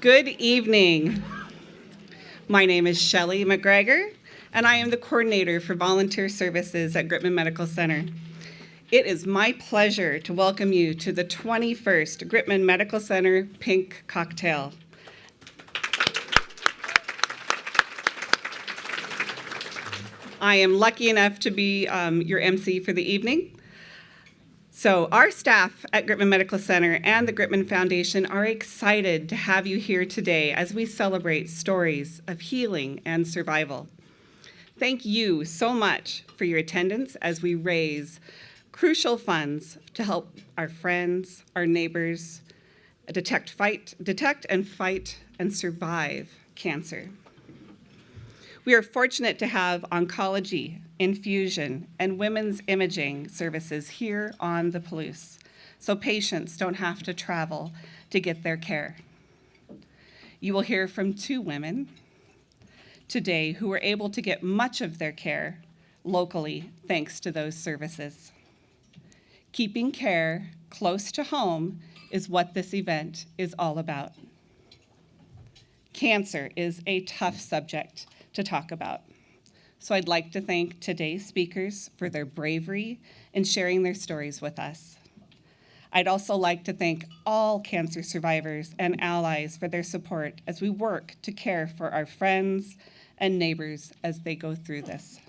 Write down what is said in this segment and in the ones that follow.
Good evening. My name is Shelley McGregor, and I am the coordinator for volunteer services at Gritman Medical Center. It is my pleasure to welcome you to the 21st Gritman Medical Center Pink Cocktail. I am lucky enough to be your MC for the evening. So our staff at Gritman Medical Center and the Gritman Foundation are excited to have you here today as we celebrate stories of healing and survival. Thank you so much for your attendance as we raise crucial funds to help our friends, our neighbors, detect and fight and survive cancer. We are fortunate to have oncology, infusion, and women's imaging services here on the Palouse, so patients don't have to travel to get their care. You will hear from two women today who were able to get much of their care locally thanks to those services. Keeping care close to home is what this event is all about. Cancer is a tough subject to talk about. So I'd like to thank today's speakers for their bravery in sharing their stories with us. I'd also like to thank all cancer survivors and allies for their support as we work to care for our friends and neighbors as they go through this.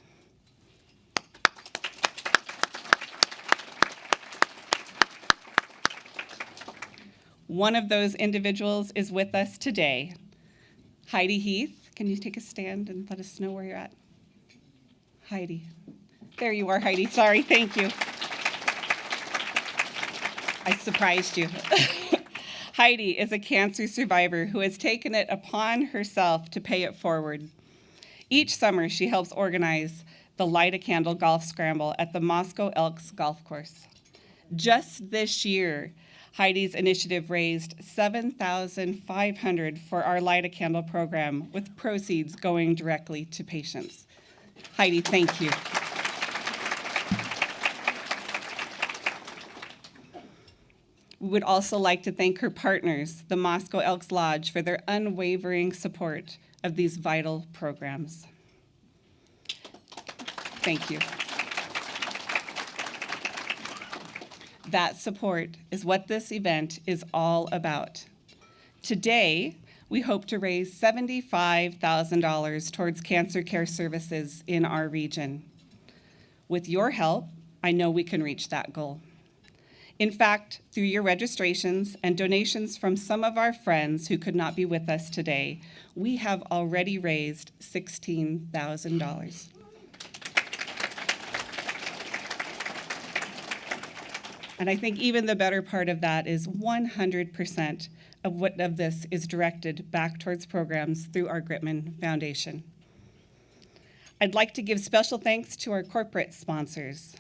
One of those individuals is with us today. Heidi Heath, can you take a stand and let us know where you're at? Heidi. There you are, Heidi. Sorry, thank you. I surprised you. Heidi is a cancer survivor who has taken it upon herself to pay it forward. Each summer, she helps organize the Light a Candle Golf Scramble at the Moscow Elks Golf Course. Just this year, Heidi's initiative raised $7,500 for our Light a Candle program, with proceeds going directly to patients. Heidi, thank you. We would also like to thank her partners, the Moscow Elks Lodge, for their unwavering support of these vital programs. Thank you. That support is what this event is all about. Today, we hope to raise $75,000 towards cancer care services in our region. With your help, I know we can reach that goal. In fact, through your registrations and donations from some of our friends who could not be with us today, we have already raised $16,000. And I think even the better part of that is 100% of this is directed back towards programs through our Gritman Foundation. I'd like to give special thanks to our corporate sponsors,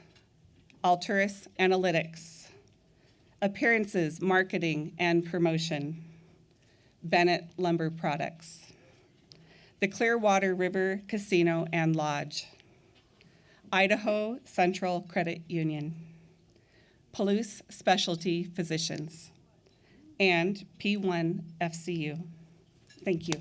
Alturas Analytics, Appearances, Marketing and Promotion, Bennett Lumber Products, the Clearwater River Casino and Lodge, Idaho Central Credit Union, Palouse Specialty Physicians, and P1 FCU. Thank you.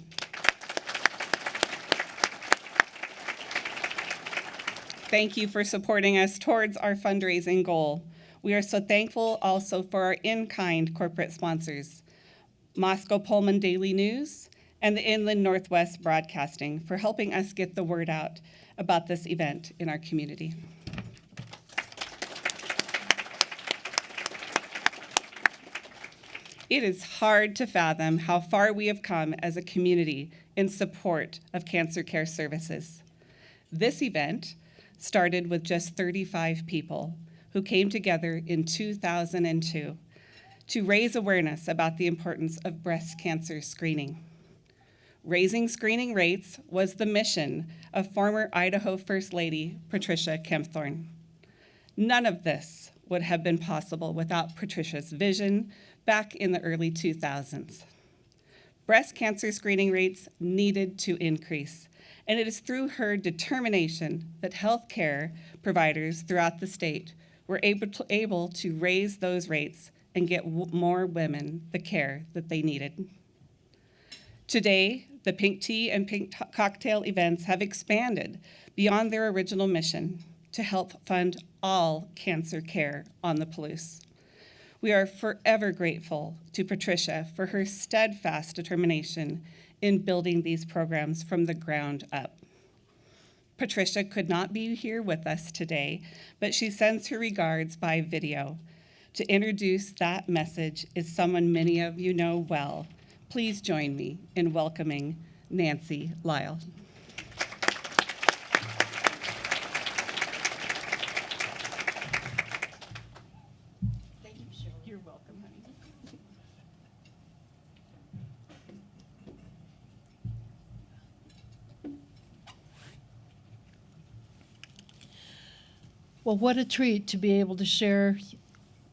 Thank you for supporting us towards our fundraising goal. We are so thankful also for our in-kind corporate sponsors, Moscow Pullman Daily News and the Inland Northwest Broadcasting, for helping us get the word out about this event in our community. It is hard to fathom how far we have come as a community in support of cancer care services. This event started with just 35 people who came together in 2002 to raise awareness about the importance of breast cancer screening. Raising screening rates was the mission of former Idaho First Lady Patricia Kempthorne. None of this would have been possible without Patricia's vision back in the early 2000s. Breast cancer screening rates needed to increase, and it is through her determination that healthcare providers throughout the state were able to raise those rates and get more women the care that they needed. Today, the Pink Tea and Pink Cocktail events have expanded beyond their original mission to help fund all cancer care on the Palouse. We are forever grateful to Patricia for her steadfast determination in building these programs from the ground up. Patricia could not be here with us today, but she sends her regards by video. To introduce that message is someone many of you know well. Please join me in welcoming Nancy Lyle. Thank you, Shirley. You're welcome, honey. Well, what a treat to be able to share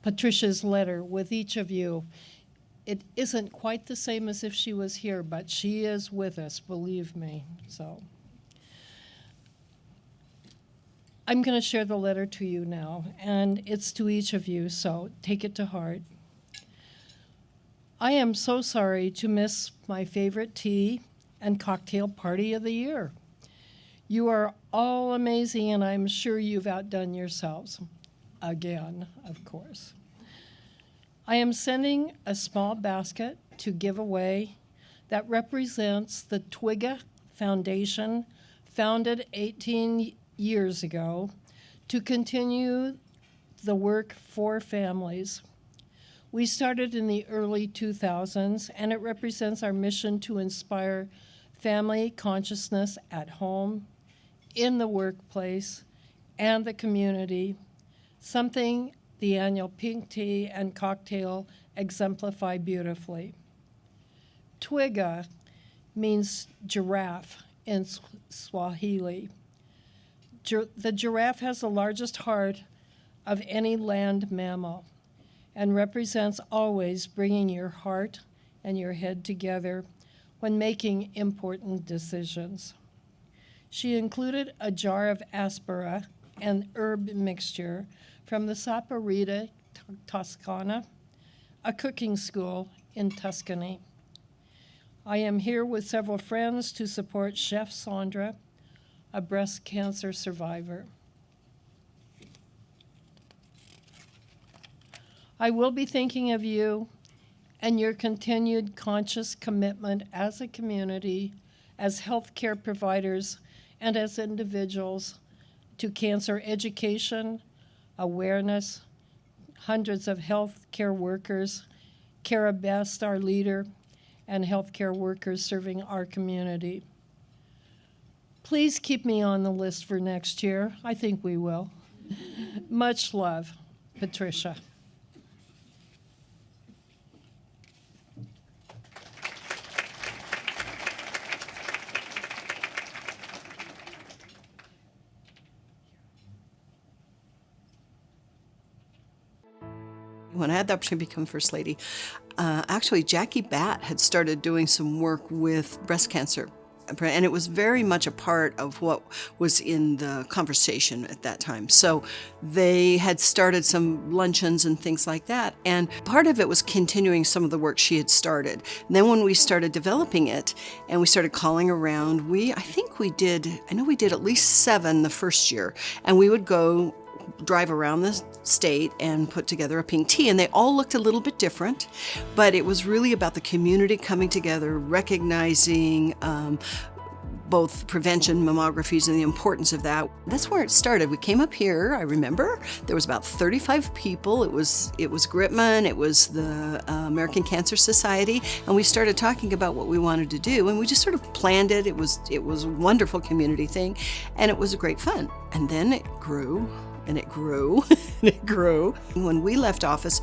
Patricia's letter with each of you. It isn't quite the same as if she was here, but she is with us, believe me. So I'm going to share the letter to you now, and it's to each of you, so take it to heart. I am so sorry to miss my favorite tea and cocktail party of the year. You are all amazing, and I'm sure you've outdone yourselves. Again, of course. I am sending a small basket to give away that represents the Twiga Foundation, founded 18 years ago, to continue the work for families. We started in the early 2000s, and it represents our mission to inspire family consciousness at home, in the workplace, and the community, something the annual Pink Tea and Cocktail exemplify beautifully. Twiga means giraffe in Swahili. The giraffe has the largest heart of any land mammal and represents always bringing your heart and your head together when making important decisions. She included a jar of aspera and herb mixture from the Saporita, Toscana, a cooking school in Tuscany. I am here with several friends to support Chef Sandra, a breast cancer survivor. I will be thinking of you and your continued conscious commitment as a community, as healthcare providers, and as individuals to cancer education, awareness, hundreds of healthcare workers, Cara Best, our leader, and healthcare workers serving our community. Please keep me on the list for next year. I think we will. Much love, Patricia. When I had the opportunity to become First Lady, actually Jackie Batt had started doing some work with breast cancer, and it was very much a part of what was in the conversation at that time. So they had started some luncheons and things like that, and part of it was continuing some of the work she had started. And then when we started developing it and we started calling around, I know we did at least 7 the first year, and we would go drive around the state and put together a pink tea, and they all looked a little bit different, but it was really about the community coming together, recognizing both prevention mammographies and the importance of that. That's where it started. We came up here, I remember, there was about 35 people. It was Gritman, it was the American Cancer Society, and we started talking about what we wanted to do, and we just sort of planned it. It was a wonderful community thing, and it was great fun. And then it grew, and it grew, and it grew. When we left office,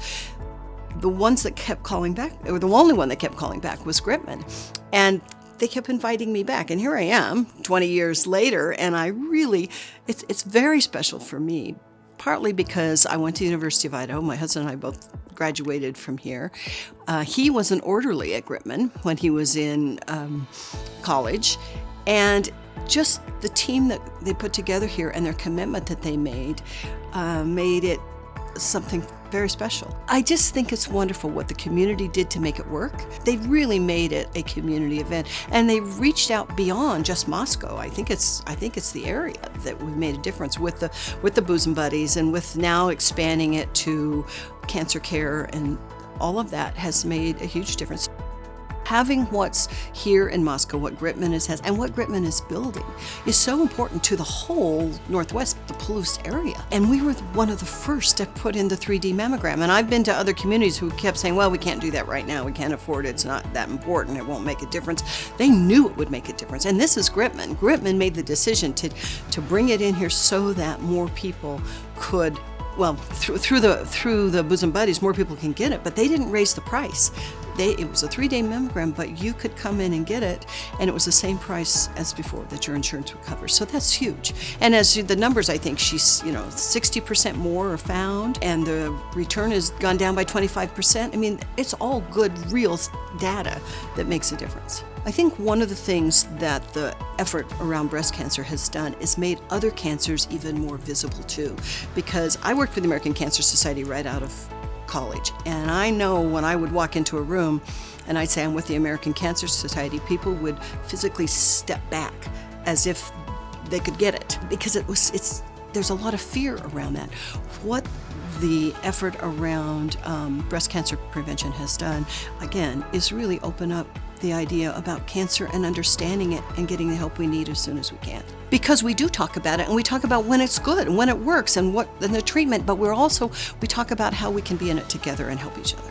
the ones that kept calling back, or the only one that kept calling back, was Gritman. And they kept inviting me back. And here I am, 20 years later, and it's very special for me, partly because I went to the University of Idaho. My husband and I both graduated from here. He was an orderly at Gritman when he was in college. And just the team that they put together here and their commitment that they made it something very special. I just think it's wonderful what the community did to make it work. They really made it a community event, and they reached out beyond just Moscow. I think it's the area that we made a difference with the Bosom Buddies, and with now expanding it to cancer care, and all of that has made a huge difference. Having what's here in Moscow, what Gritman has, and what Gritman is building is so important to the whole Northwest, the Palouse area. And we were one of the first to put in the 3D mammogram. And I've been to other communities who kept saying, well, we can't do that right now. We can't afford it. It's not that important. It won't make a difference. They knew it would make a difference. And this is Gritman. Gritman made the decision to bring it in here so that more people could, well, through the Bosom Buddies, more people can get it. But they didn't raise the price. It was a 3-day mammogram, but you could come in and get it, and it was the same price as before that your insurance would cover. So that's huge. And as the numbers, I think she's 60% more are found, and the return has gone down by 25%. I mean, it's all good, real data that makes a difference. I think one of the things that the effort around breast cancer has done is made other cancers even more visible too, because I worked for the American Cancer Society right out of college, and I know when I would walk into a room and I'd say I'm with the American Cancer Society, people would physically step back as if they could get it, because there's a lot of fear around that. What the effort around breast cancer prevention has done, again, is really open up the idea about cancer and understanding it and getting the help we need as soon as we can. Because we do talk about it, and we talk about when it's good and when it works and the treatment, but we talk about how we can be in it together and help each other.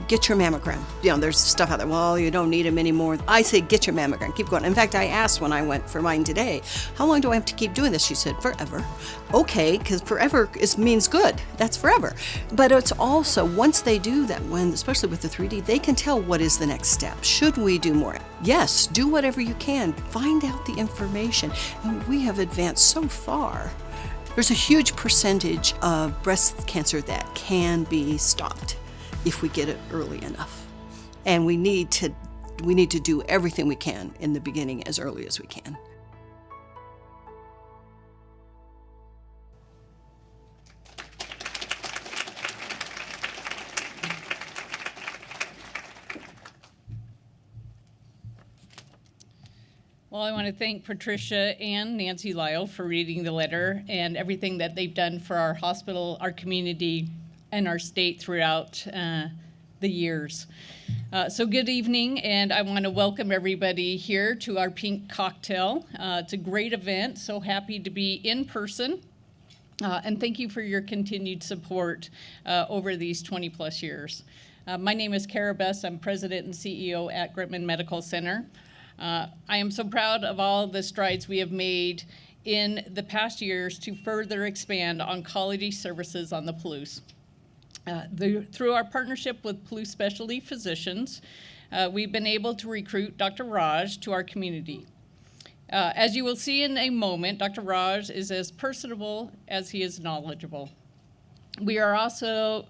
Get your mammogram. There's stuff out there, well, you don't need them anymore. I say get your mammogram, keep going. In fact, I asked when I went for mine today, how long do I have to keep doing this? She said, forever. Okay, because forever means good. That's forever. But it's also, once they do that, especially with the 3D, they can tell what is the next step. Should we do more? Yes, do whatever you can. Find out the information. And we have advanced so far. There's a huge percentage of breast cancer that can be stopped if we get it early enough. And we need to do everything we can in the beginning as early as we can. Well, I want to thank Patricia and Nancy Lyle for reading the letter and everything that they've done for our hospital, our community, and our state throughout the years. So good evening, and I want to welcome everybody here to our Pink Cocktail. It's a great event, so happy to be in person, and thank you for your continued support over these 20 plus years. My name is Kara Best. I'm President and CEO at Gritman Medical Center. I am so proud of all the strides we have made in the past years to further expand oncology services on the Palouse. Through our partnership with Palouse Specialty Physicians, we've been able to recruit Dr. Raj to our community. As you will see in a moment, Dr. Raj is as personable as he is knowledgeable. We also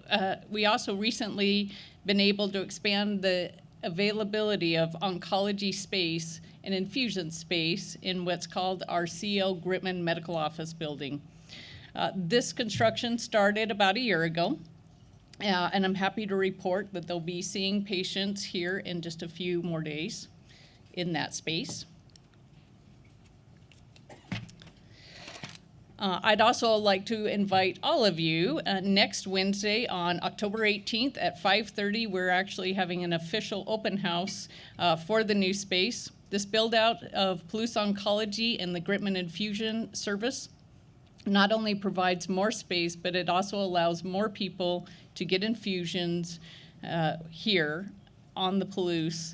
recently been able to expand the availability of oncology space and infusion space in what's called our C.L. Gritman Medical Office building. This construction started about a year ago. And I'm happy to report that they'll be seeing patients here in just a few more days in that space. I'd also like to invite all of you next Wednesday on October 18th at 5:30. We're actually having an official open house for the new space. This build out of Palouse Oncology and the Gritman Infusion Service not only provides more space, but it also allows more people to get infusions here on the Palouse,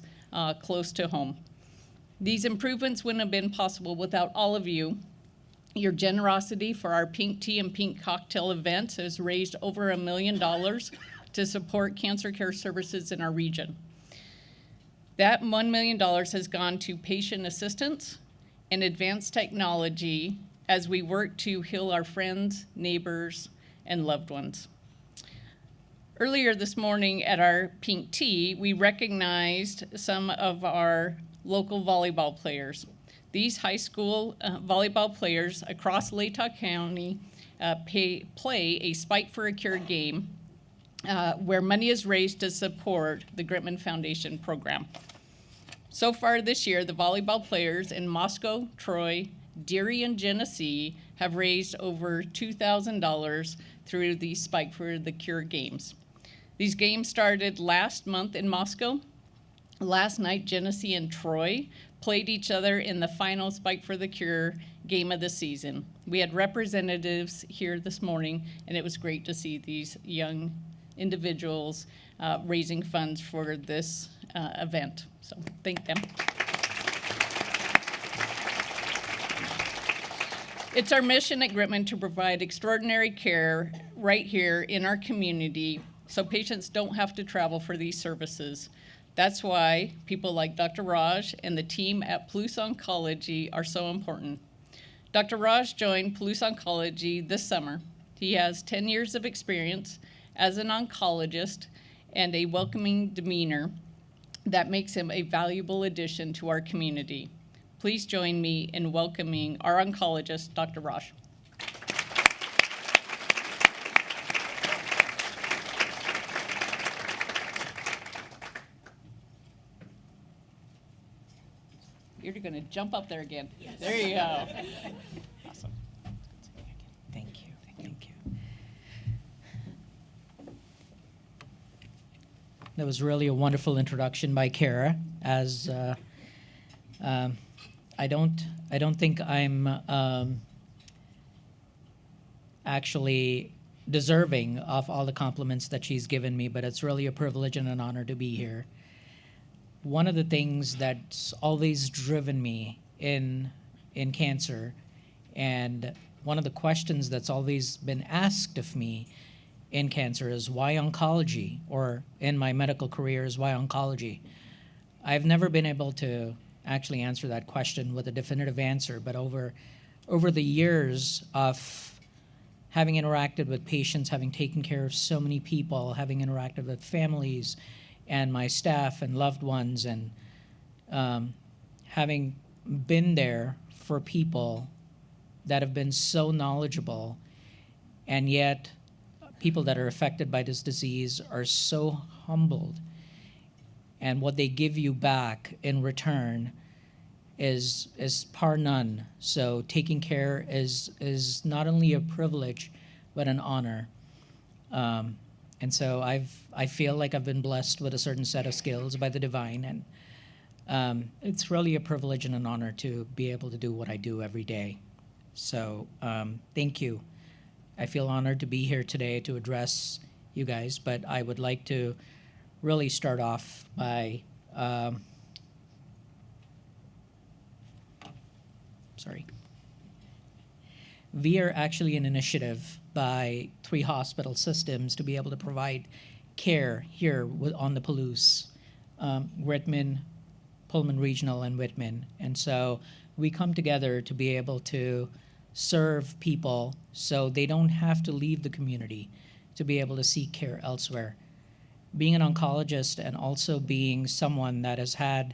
close to home. These improvements wouldn't have been possible without all of you. Your generosity for our Pink Tea and Pink Cocktail events has raised over $1 million to support cancer care services in our region. That $1 million has gone to patient assistance and advanced technology as we work to heal our friends, neighbors, and loved ones. Earlier this morning at our Pink Tea, we recognized some of our local volleyball players. These high school volleyball players across Latah County play a Spike for a Cure game where money is raised to support the Gritman Foundation program. So far this year, the volleyball players in Moscow, Troy, Deary, and Genesee have raised over $2,000 through the Spike for the Cure games. These games started last month in Moscow. Last night, Genesee and Troy played each other in the final Spike for the Cure game of the season. We had representatives here this morning, and it was great to see these young individuals raising funds for this event. So thank them. It's our mission at Gritman to provide extraordinary care right here in our community so patients don't have to travel for these services. That's why people like Dr. Raj and the team at Palouse Oncology are so important. Dr. Raj joined Palouse Oncology this summer. He has 10 years of experience as an oncologist and a welcoming demeanor that makes him a valuable addition to our community. Please join me in welcoming our oncologist, Dr. Raj. You're going to jump up there again. Yes. There you go. Awesome. Thank you. Thank you. That was really a wonderful introduction by Kara. As I don't think I'm actually deserving of all the compliments that she's given me, but it's really a privilege and an honor to be here. One of the things that's always driven me in cancer, and one of the questions that's always been asked of me in cancer is why oncology, or in my medical career is why oncology. I've never been able to actually answer that question with a definitive answer, but over the years of having interacted with patients, having taken care of so many people, having interacted with families and my staff and loved ones, and having been there for people that have been so knowledgeable, and yet people that are affected by this disease are so humbled, and what they give you back in return is par none. So taking care is not only a privilege, but an honor. And so I feel like I've been blessed with a certain set of skills by the divine, and it's really a privilege and an honor to be able to do what I do every day. So thank you. I feel honored to be here today to address you guys, but I would like to really start off by we are actually an initiative by 3 hospital systems to be able to provide care here on the Palouse, Gritman, Pullman Regional, and Whitman. And so we come together to be able to serve people so they don't have to leave the community to be able to seek care elsewhere. Being an oncologist and also being someone that has had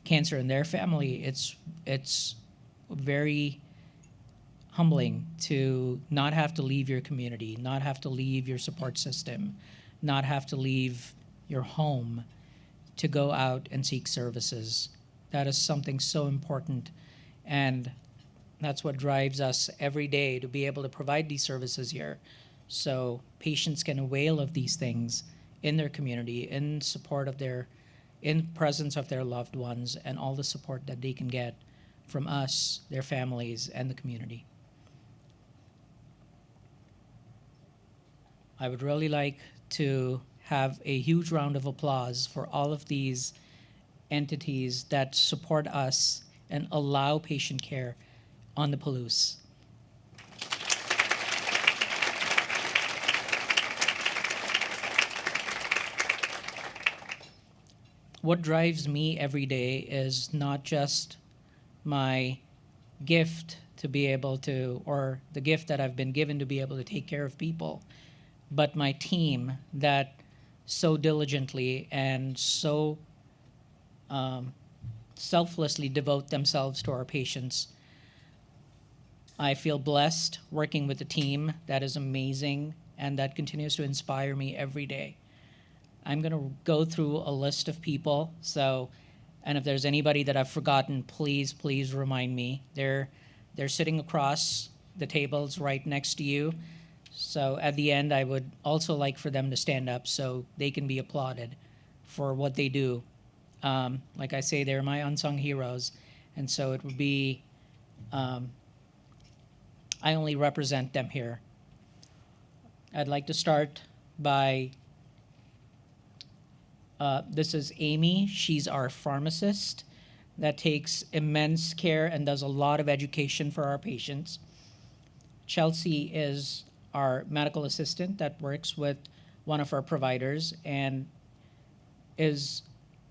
cancer in their family, it's very humbling to not have to leave your community, not have to leave your support system, not have to leave your home to go out and seek services. That is something so important, and that's what drives us every day to be able to provide these services here so patients can avail of these things in their community, in support of in presence of their loved ones, and all the support that they can get from us, their families, and the community. I would really like to have a huge round of applause for all of these entities that support us and allow patient care on the Palouse. What drives me every day is not just my gift to be able to, or the gift that I've been given to be able to take care of people, but my team that so diligently and so selflessly devote themselves to our patients. I feel blessed working with a team that is amazing and that continues to inspire me every day. I'm going to go through a list of people. And if there's anybody that I've forgotten, please remind me. They're sitting across the tables right next to you. So at the end, I would also like for them to stand up so they can be applauded for what they do. Like I say, they're my unsung heroes. And so it would be, I only represent them here. I'd like to start by, this is Amy. She's our pharmacist that takes immense care and does a lot of education for our patients. Chelsea is our medical assistant that works with one of our providers and is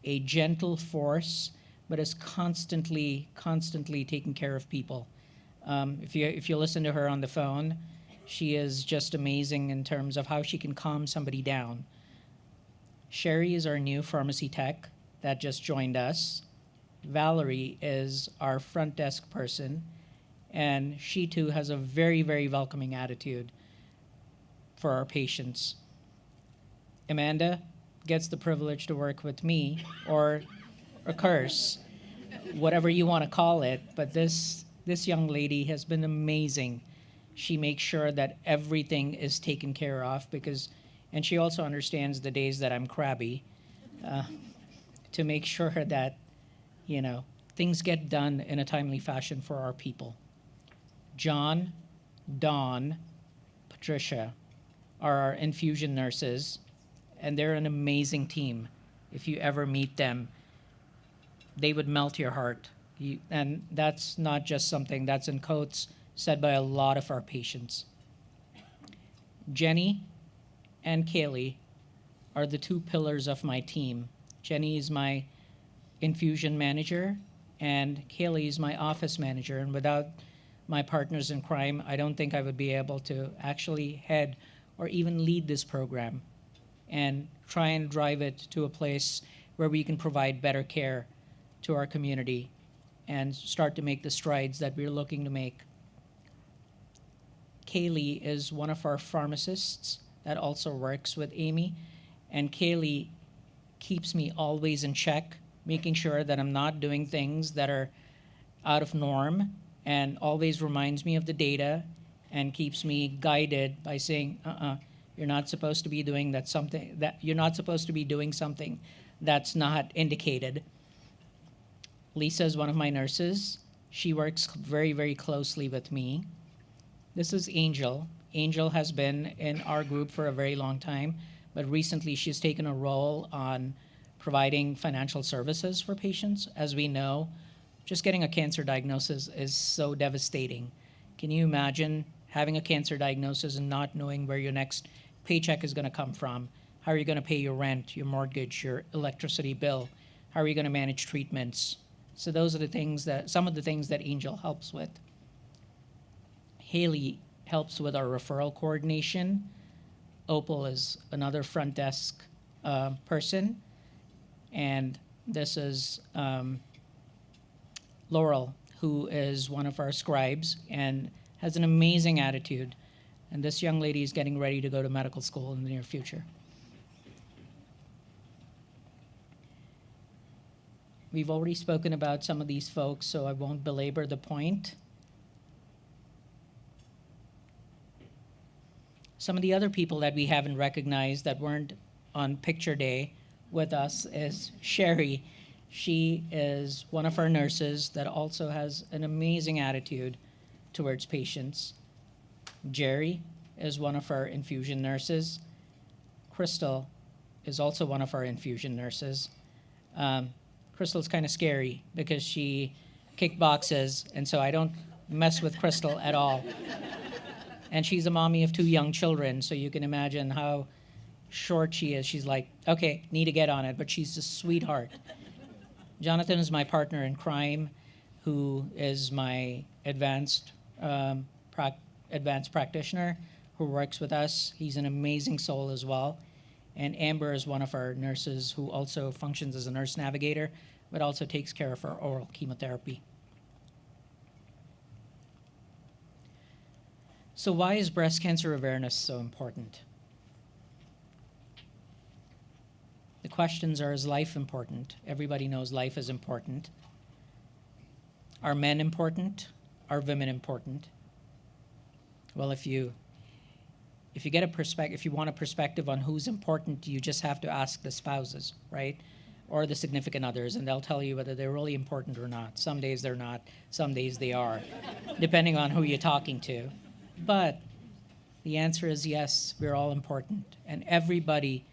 a gentle force, but is constantly taking care of people. If you listen to her on the phone, she is just amazing in terms of how she can calm somebody down. Sherry is our new pharmacy tech that just joined us. Valerie is our front desk person, and she too has a very welcoming attitude for our patients. Amanda gets the privilege to work with me, or a curse, whatever you want to call it, but this young lady has been amazing. She makes sure that everything is taken care of and she also understands the days that I'm crabby, to make sure that, things get done in a timely fashion for our people. John, Dawn, Patricia are our infusion nurses, and they're an amazing team. If you ever meet them, they would melt your heart. And that's not just something that's in quotes said by a lot of our patients. Jenny and Kaylee are the two pillars of my team. Jenny is my infusion manager, and Kaylee is my office manager. And without my partners in crime, I don't think I would be able to actually head or even lead this program and try and drive it to a place where we can provide better care to our community and start to make the strides that we're looking to make. Kaylee is one of our pharmacists that also works with Amy, and Kaylee keeps me always in check, making sure that I'm not doing things that are out of norm, and always reminds me of the data and keeps me guided by saying, you're not supposed to be doing you're not supposed to be doing something that's not indicated. Lisa is one of my nurses. She works very closely with me. This is Angel. Angel has been in our group for a very long time, but recently she's taken a role on providing financial services for patients. As we know, just getting a cancer diagnosis is so devastating. Can you imagine having a cancer diagnosis and not knowing where your next paycheck is going to come from? How are you going to pay your rent, your mortgage, your electricity bill? How are you going to manage treatments? So those are some of the things that Angel helps with. Haley helps with our referral coordination. Opal is another front desk person. And this is Laurel, who is one of our scribes and has an amazing attitude. And this young lady is getting ready to go to medical school in the near future. We've already spoken about some of these folks, so I won't belabor the point. Some of the other people that we haven't recognized that weren't on picture day with us is Sherry. She is one of our nurses that also has an amazing attitude towards patients. Jerry is one of our infusion nurses. Crystal is also one of our infusion nurses. Crystal's kind of scary because she kickboxes, and so I don't mess with Crystal at all. And she's a mommy of 2 young children, so you can imagine how short she is. She's like, okay, need to get on it, but she's a sweetheart. Jonathan is my partner in crime, who is my advanced practitioner who works with us. He's an amazing soul as well. And Amber is one of our nurses who also functions as a nurse navigator, but also takes care of our oral chemotherapy. So why is breast cancer awareness so important? The questions are, is life important? Everybody knows life is important. Are men important? Are women important? Well, if you get a perspective, if you want a perspective on who's important, you just have to ask the spouses, right? Or the significant others, and they'll tell you whether they're really important or not. Some days they're not, some days they are, depending on who you're talking to. But the answer is yes, we're all important, and everybody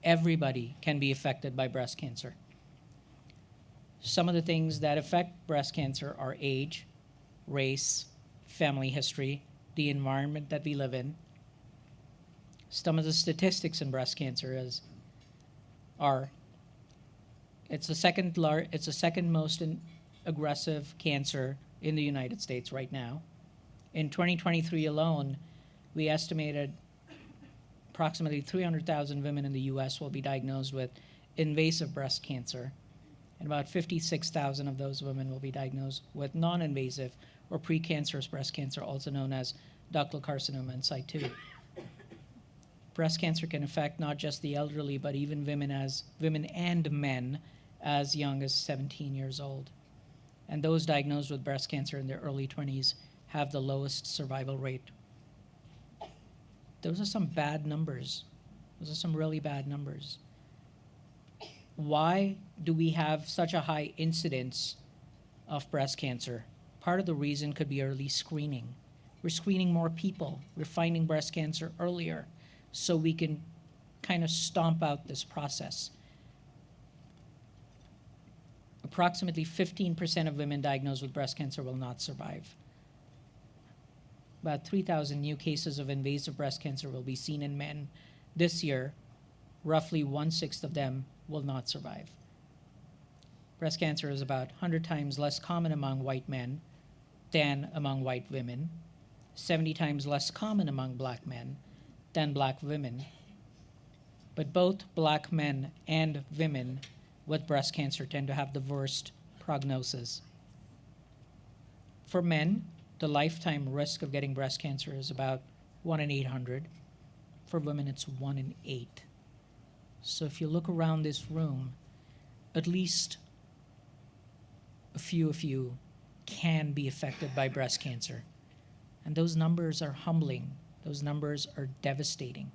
can be affected by breast cancer. Some of the things that affect breast cancer are age, race, family history, the environment that we live in. Some of the statistics in breast cancer are it's the second most aggressive cancer in the United States right now. In 2023 alone, we estimated approximately 300,000 women in the U.S. will be diagnosed with invasive breast cancer, and about 56,000 of those women will be diagnosed with non-invasive or precancerous breast cancer, also known as ductal carcinoma in situ. Breast cancer can affect not just the elderly, but even women and men as young as 17 years old. And those diagnosed with breast cancer in their early 20s have the lowest survival rate. Those are some bad numbers. Those are some really bad numbers. Why do we have such a high incidence of breast cancer? Part of the reason could be early screening. We're screening more people. We're finding breast cancer earlier so we can kind of stomp out this process. Approximately 15% of women diagnosed with breast cancer will not survive. About 3,000 new cases of invasive breast cancer will be seen in men this year. Roughly 1/6 of them will not survive. Breast cancer is about 100 times less common among white men than among white women, 70 times less common among black men than black women. But both black men and women with breast cancer tend to have the worst prognosis. For men, the lifetime risk of getting breast cancer is about 1 in 800. For women, it's 1 in 8. So if you look around this room, at least a few of you can be affected by breast cancer. And those numbers are humbling. Those numbers are devastating.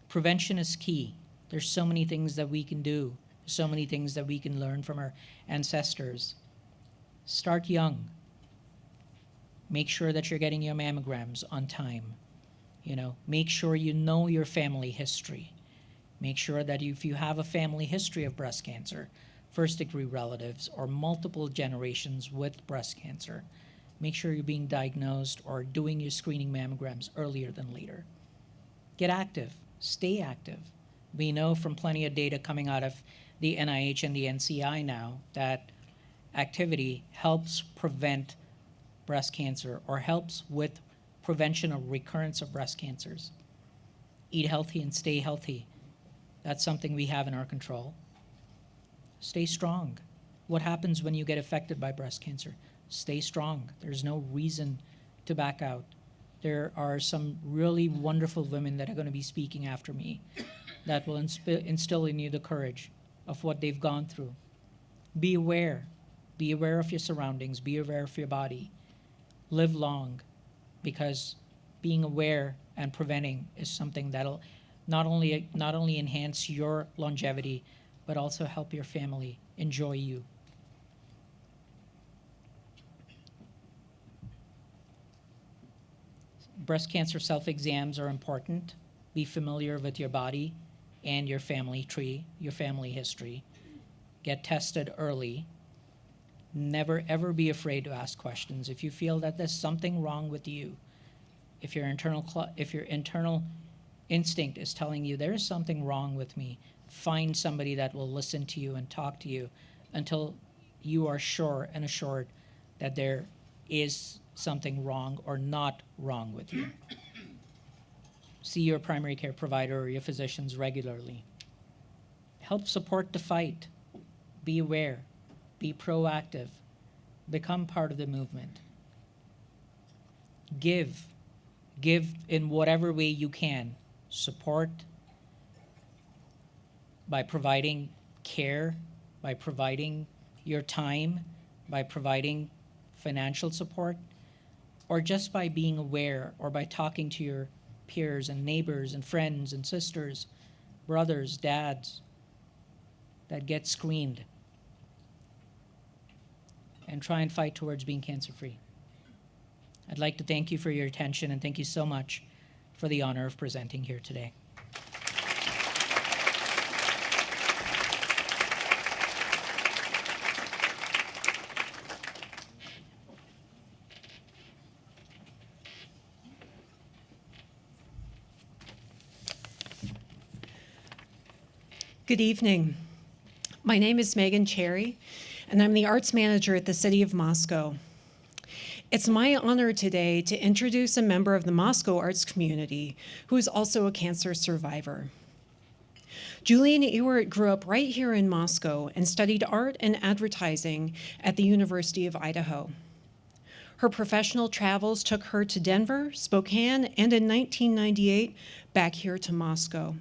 Prevention is key. There's so many things that we can do. So many things that we can learn from our ancestors. Start young. Make sure that you're getting your mammograms on time. Make sure you know your family history. Make sure that if you have a family history of breast cancer, first-degree relatives, or multiple generations with breast cancer, make sure you're being diagnosed or doing your screening mammograms earlier than later. Get active. Stay active. We know from plenty of data coming out of the NIH and the NCI now that activity helps prevent breast cancer or helps with prevention of recurrence of breast cancers. Eat healthy and stay healthy. That's something we have in our control. Stay strong. What happens when you get affected by breast cancer? Stay strong. There's no reason to back out. There are some really wonderful women that are going to be speaking after me that will instill in you the courage of what they've gone through. Be aware. Be aware of your surroundings. Be aware of your body. Live long, because being aware and preventing is something that'll not only enhance your longevity, but also help your family enjoy you. Breast cancer self-exams are important. Be familiar with your body and your family tree, your family history. Get tested early. Never ever be afraid to ask questions. If you feel that there's something wrong with you, if your internal instinct is telling you there is something wrong with me, find somebody that will listen to you and talk to you until you are sure and assured that there is something wrong or not wrong with you. See your primary care provider or your physicians regularly. Help support the fight. Be aware. Be proactive. Become part of the movement. give in whatever way you can. Support by providing care, by providing your time, by providing financial support, or just by being aware, or by talking to your peers and neighbors and friends and sisters, brothers, dads that get screened, and try and fight towards being cancer-free. I'd like to thank you for your attention, and thank you so much for the honor of presenting here today. Good evening. My name is Megan Cherry, and I'm the arts manager at the City of Moscow. It's my honor today to introduce a member of the Moscow arts community who is also a cancer survivor. Julian Ewert grew up right here in Moscow and studied art and advertising at the University of Idaho. Her professional travels took her to Denver, Spokane, and in 1998, back here to Moscow.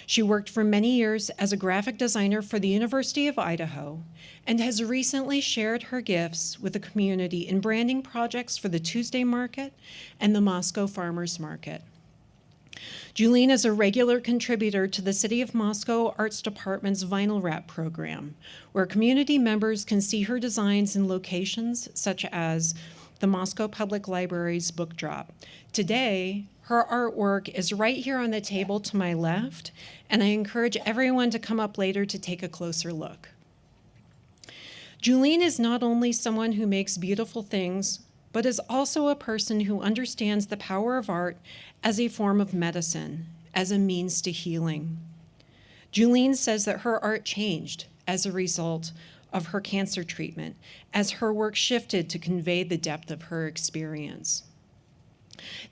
She worked for many years as a graphic designer for the University of Idaho and has recently shared her gifts with the community in branding projects for the Tuesday Market and the Moscow Farmers Market. Julene is a regular contributor to the City of Moscow Arts Department's Vinyl Wrap program, where community members can see her designs in locations such as the Moscow Public Library's Book Drop. Today, her artwork is right here on the table to my left, and I encourage everyone to come up later to take a closer look. Julene is not only someone who makes beautiful things, but is also a person who understands the power of art as a form of medicine, as a means to healing. Julene says that her art changed as a result of her cancer treatment, as her work shifted to convey the depth of her experience.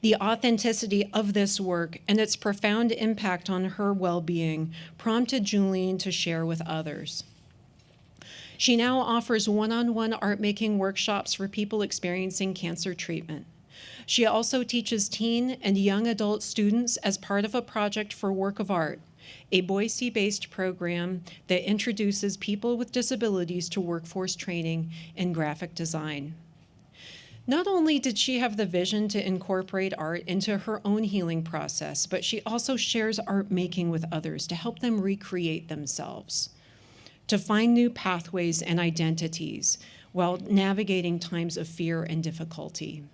The authenticity of this work and its profound impact on her well-being prompted Julene to share with others. She now offers one-on-one art-making workshops for people experiencing cancer treatment. She also teaches teen and young adult students as part of a project for Work of Art, a Boise-based program that introduces people with disabilities to workforce training in graphic design. Not only did she have the vision to incorporate art into her own healing process, but she also shares art making with others to help them recreate themselves, to find new pathways and identities while navigating times of fear and difficulty.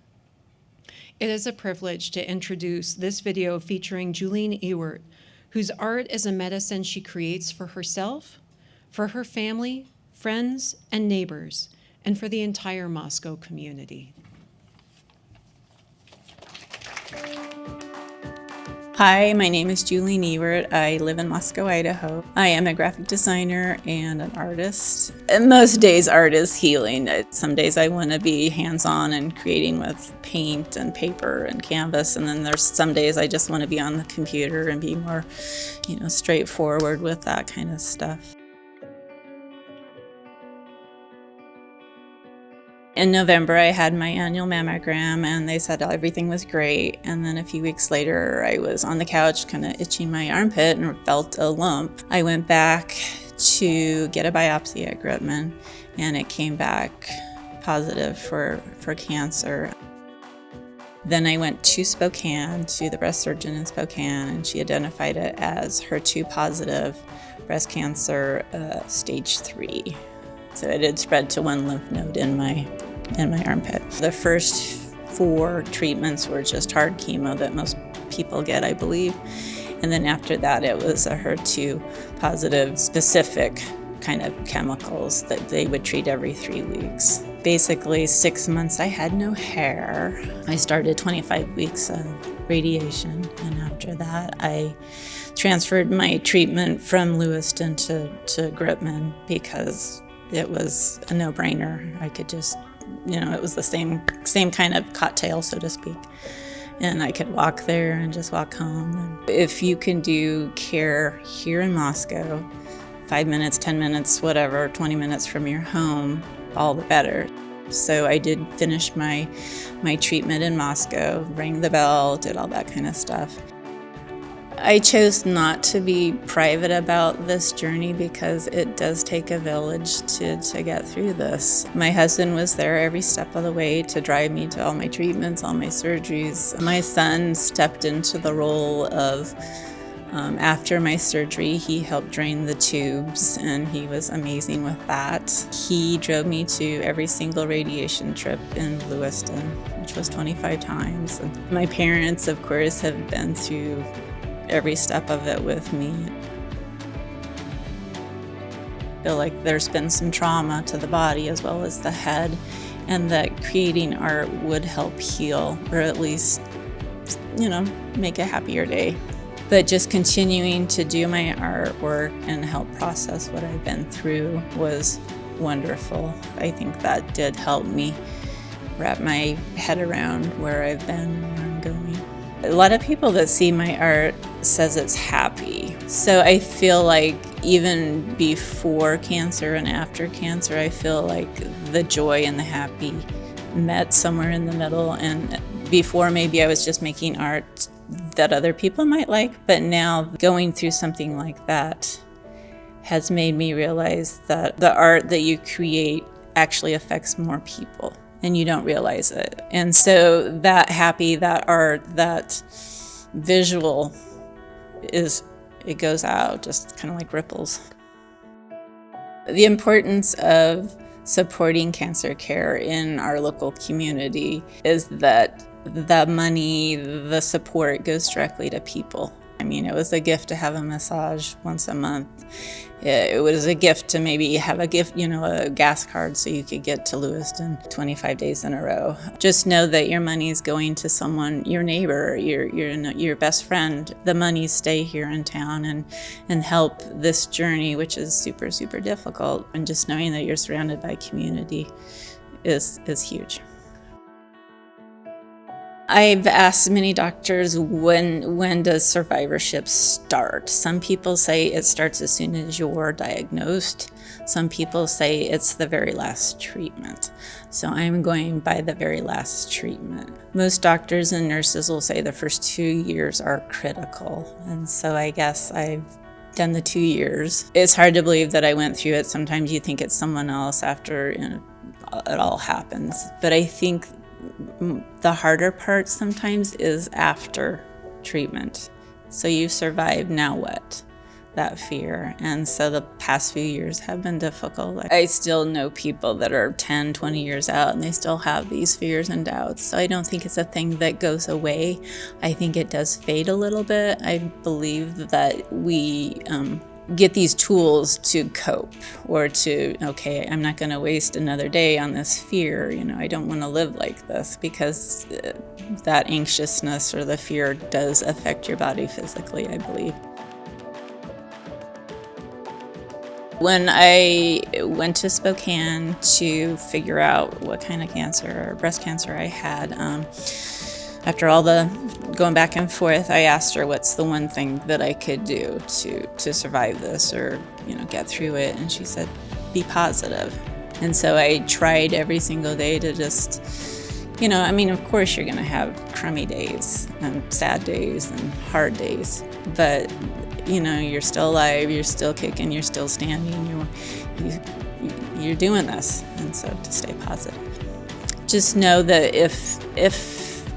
It is a privilege to introduce this video featuring Julene Ewert, whose art is a medicine she creates for herself, for her family, friends, and neighbors, and for the entire Moscow community. Hi, my name is Julene Ewert. I live in Moscow, Idaho. I am a graphic designer and an artist. And most days art is healing. Some days I want to be hands-on and creating with paint and paper and canvas, and then there's some days I just want to be on the computer and be more, straightforward with that kind of stuff. In November, I had my annual mammogram, and they said everything was great. And then a few weeks later, I was on the couch kind of itching my armpit and felt a lump. I went back to get a biopsy at Gritman, and it came back positive for cancer. Then I went to Spokane, to the breast surgeon in Spokane, and she identified it as HER2 positive breast cancer, stage 3. So it had spread to one lymph node in my armpit. The first 4 treatments were just hard chemo that most people get, I believe. And then after that, it was a HER2 positive specific kind of chemicals that they would treat every 3 weeks. Basically, 6 months I had no hair. I started 25 weeks of radiation, and after that, I transferred my treatment from Lewiston to Gritman because it was a no-brainer. I could just, it was the same kind of cocktail, so to speak. And I could walk there and just walk home. If you can do care here in Moscow, 5 minutes, 10 minutes, whatever, 20 minutes from your home, all the better. So I did finish my treatment in Moscow, rang the bell, did all that kind of stuff. I chose not to be private about this journey because it does take a village to get through this. My husband was there every step of the way to drive me to all my treatments, all my surgeries. My son stepped into the role of, after my surgery, he helped drain the tubes, and he was amazing with that. He drove me to every single radiation trip in Lewiston, which was 25 times. And my parents, of course, have been through every step of it with me. I feel like there's been some trauma to the body as well as the head, and that creating art would help heal, or at least, make a happier day. But just continuing to do my artwork and help process what I've been through was wonderful. I think that did help me wrap my head around where I've been and where I'm going. A lot of people that see my art says it's happy. So I feel like even before cancer and after cancer, I feel like the joy and the happy met somewhere in the middle. And before, maybe I was just making art that other people might like, but now going through something like that has made me realize that the art that you create actually affects more people, and you don't realize it. And so that happy, that art, that visual it goes out just kind of like ripples. The importance of supporting cancer care in our local community is that the money, the support goes directly to people. I mean, it was a gift to have a massage once a month. It was a gift to maybe have a gift, a gas card so you could get to Lewiston 25 days in a row. Just know that your money is going to someone, your neighbor, your best friend. The money stay here in town and help this journey, which is super, super difficult. And just knowing that you're surrounded by community is huge. I've asked many doctors, when does survivorship start? Some people say it starts as soon as you're diagnosed. Some people say it's the very last treatment. So I'm going by the very last treatment. Most doctors and nurses will say the first 2 years are critical. And so I guess I've done the 2 years. It's hard to believe that I went through it. Sometimes you think it's someone else after it all happens. But I think the harder part sometimes is after treatment. So you survive, now what? That fear. And so the past few years have been difficult. I still know people that are 10, 20 years out and they still have these fears and doubts. So I don't think it's a thing that goes away. I think it does fade a little bit. I believe that we get these tools to cope, or to, okay, I'm not going to waste another day on this fear. I don't want to live like this, because that anxiousness or the fear does affect your body physically, I believe. When I went to Spokane to figure out what kind of cancer, breast cancer I had, after all the going back and forth, I asked her what's the one thing that I could do to survive this, or get through it, and she said, be positive. And so I tried every single day to just, of course you're gonna have crummy days and sad days and hard days, but you're still alive, you're still kicking, you're still standing, you're doing this, and so to stay positive. Just know that if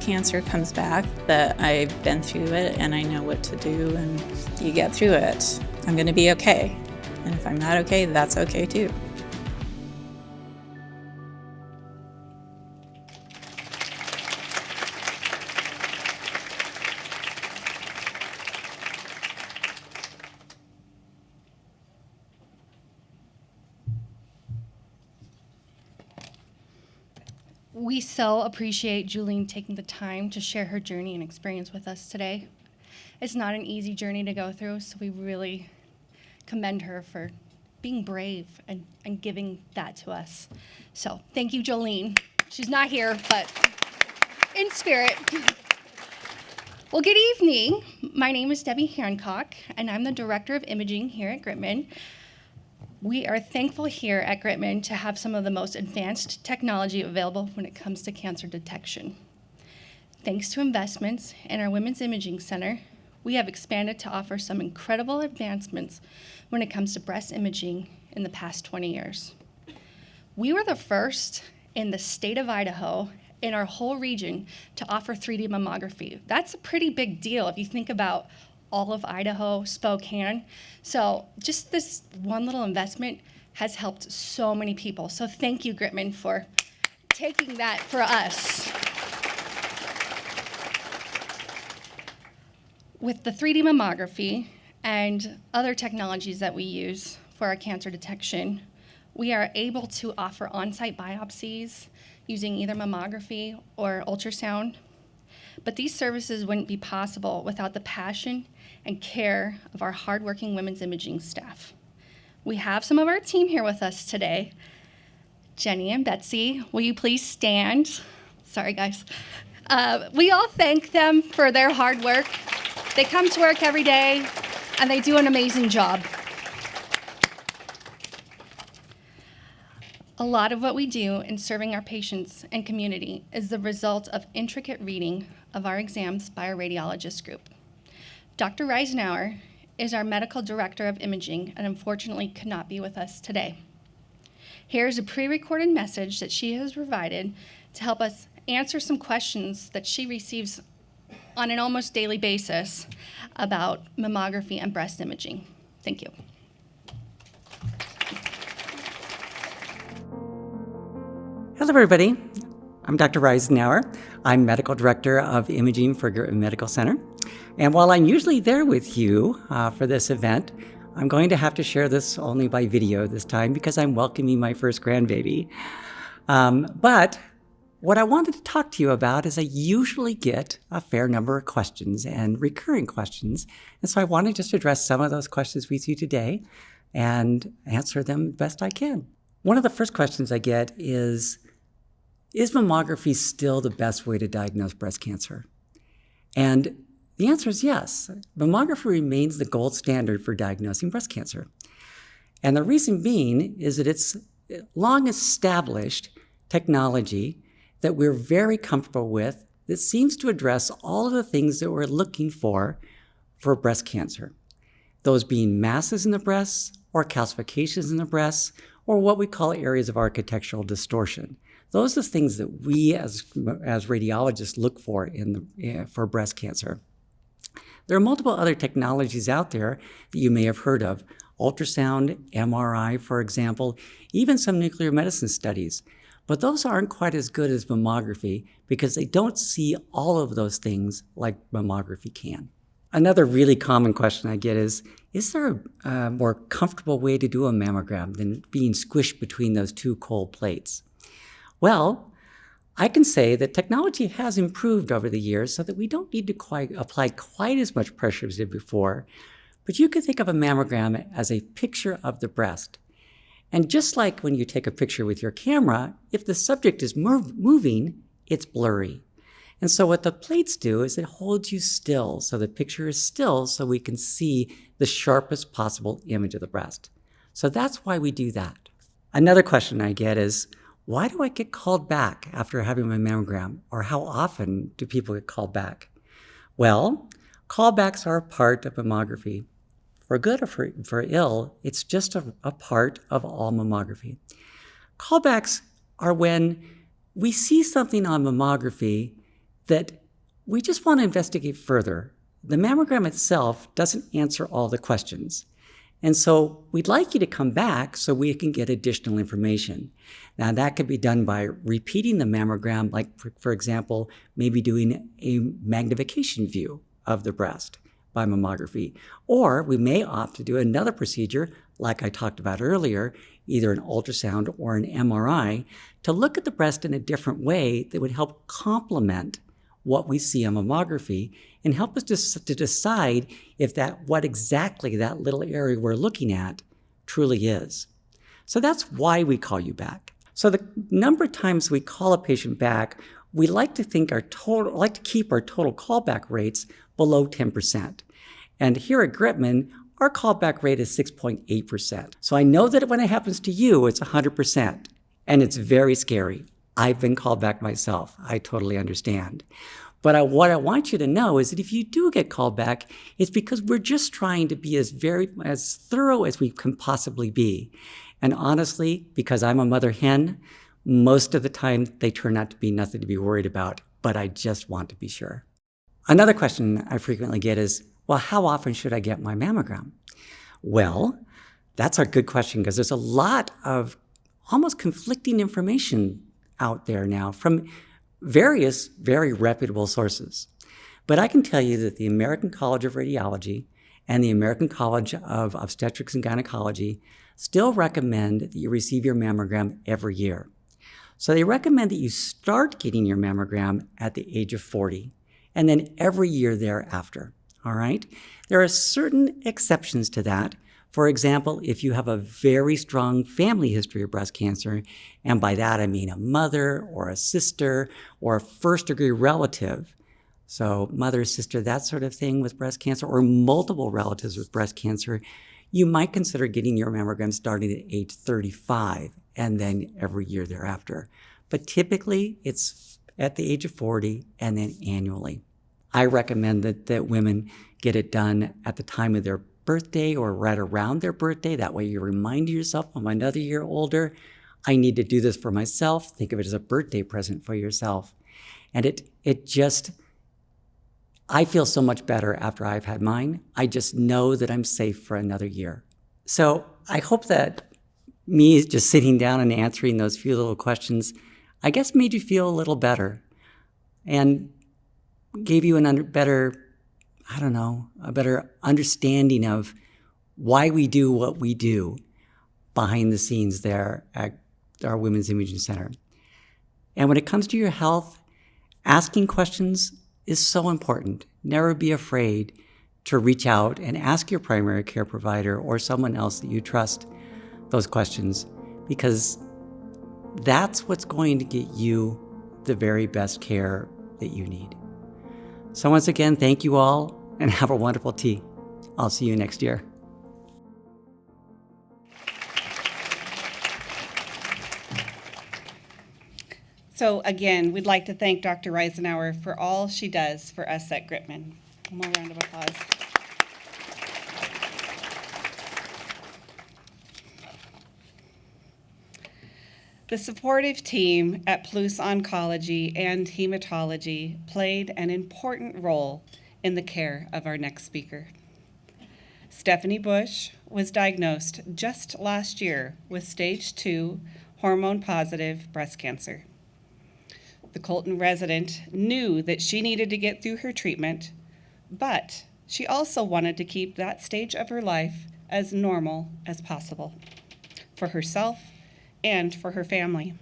cancer comes back, that I've been through it and I know what to do, and you get through it. I'm gonna be okay. And if I'm not okay, that's okay too. We so appreciate Julene taking the time to share her journey and experience with us today. It's not an easy journey to go through, so we really commend her for being brave and giving that to us. So thank you, Jolene. She's not here, but in spirit. Well, good evening. My name is Debbie Hancock, and I'm the Director of Imaging here at Gritman. We are thankful here at Gritman to have some of the most advanced technology available when it comes to cancer detection. Thanks to investments in our Women's Imaging Center, we have expanded to offer some incredible advancements when it comes to breast imaging in the past 20 years. We were the first in the state of Idaho, in our whole region, to offer 3D mammography. That's a pretty big deal if you think about all of Idaho, Spokane. So just this one little investment has helped so many people. So thank you, Gritman, for taking that for us. With the 3D mammography and other technologies that we use for our cancer detection, we are able to offer on-site biopsies using either mammography or ultrasound. But these services wouldn't be possible without the passion and care of our hardworking women's imaging staff. We have some of our team here with us today. Jenny and Betsy, will you please stand? Sorry, guys. We all thank them for their hard work. They come to work every day, and they do an amazing job. A lot of what we do in serving our patients and community is the result of intricate reading of our exams by our radiologist group. Dr. Reisenauer is our medical director of imaging and unfortunately could not be with us today. Here's a pre-recorded message that she has provided to help us answer some questions that she receives on an almost daily basis about mammography and breast imaging. Thank you. Hello, everybody. I'm Dr. Reisenauer. I'm Medical Director of Imaging for Gritman Medical Center. And while I'm usually there with you for this event, I'm going to have to share this only by video this time because I'm welcoming my first grandbaby. But what I wanted to talk to you about is I usually get a fair number of questions and recurring questions. And so I want to just address some of those questions with you today and answer them best I can. One of the first questions I get is mammography still the best way to diagnose breast cancer? And the answer is yes. Mammography remains the gold standard for diagnosing breast cancer. And the reason being is that it's long established technology that we're very comfortable with that seems to address all of the things that we're looking for breast cancer. Those being masses in the breasts or calcifications in the breasts or what we call areas of architectural distortion. Those are the things that we as radiologists look for for breast cancer. There are multiple other technologies out there that you may have heard of. Ultrasound, MRI, for example, even some nuclear medicine studies. But those aren't quite as good as mammography because they don't see all of those things like mammography can. Another really common question I get is there a more comfortable way to do a mammogram than being squished between those two cold plates? Well, I can say that technology has improved over the years so that we don't need to apply quite as much pressure as we did before, but you can think of a mammogram as a picture of the breast. And just like when you take a picture with your camera, if the subject is moving, it's blurry. And so what the plates do is it holds you still, so the picture is still so we can see the sharpest possible image of the breast. So that's why we do that. Another question I get is, why do I get called back after having my mammogram? Or how often do people get called back? Well, callbacks are a part of mammography. For good or for ill, it's just a part of all mammography. Callbacks are when we see something on mammography that we just want to investigate further. The mammogram itself doesn't answer all the questions. And so we'd like you to come back so we can get additional information. Now that could be done by repeating the mammogram, like for example, maybe doing a magnification view of the breast by mammography. Or we may opt to do another procedure, like I talked about earlier, either an ultrasound or an MRI, to look at the breast in a different way that would help complement what we see on mammography and help us to decide if what exactly that little area we're looking at truly is. So that's why we call you back. So the number of times we call a patient back, we like to keep our total callback rates below 10%. And here at Gritman, our callback rate is 6.8%. So I know that when it happens to you, it's 100%. And it's very scary. I've been called back myself. I totally understand. But what I want you to know is that if you do get called back, it's because we're just trying to be as thorough as we can possibly be. And honestly, because I'm a mother hen, most of the time they turn out to be nothing to be worried about, but I just want to be sure. Another question I frequently get is, well, how often should I get my mammogram? Well, that's a good question because there's a lot of almost conflicting information out there now from various very reputable sources. But I can tell you that the American College of Radiology and the American College of Obstetrics and Gynecology still recommend that you receive your mammogram every year. So they recommend that you start getting your mammogram at the age of 40 and then every year thereafter, all right? There are certain exceptions to that. For example, if you have a very strong family history of breast cancer, and by that I mean a mother or a sister or a first-degree relative, so mother, sister, that sort of thing with breast cancer, or multiple relatives with breast cancer, you might consider getting your mammogram starting at age 35 and then every year thereafter. But typically, it's at the age of 40 and then annually. I recommend that women get it done at the time of their birthday or right around their birthday. That way you remind yourself, I'm another year older. I need to do this for myself. Think of it as a birthday present for yourself. And I feel so much better after I've had mine. I just know that I'm safe for another year. So I hope that me just sitting down and answering those few little questions, I guess made you feel a little better and gave you a better understanding of why we do what we do behind the scenes there at our Women's Imaging Center. And when it comes to your health, asking questions is so important. Never be afraid to reach out and ask your primary care provider or someone else that you trust those questions, because that's what's going to get you the very best care that you need. So once again, thank you all and have a wonderful tea. I'll see you next year. So again, we'd like to thank Dr. Reisenauer for all she does for us at Gritman. One more round of applause. The supportive team at Palouse Oncology and Hematology played an important role in the care of our next speaker. Stephanie Bush was diagnosed just last year with stage 2 hormone-positive breast cancer. The Colton resident knew that she needed to get through her treatment, but she also wanted to keep that stage of her life as normal as possible for herself and for her family.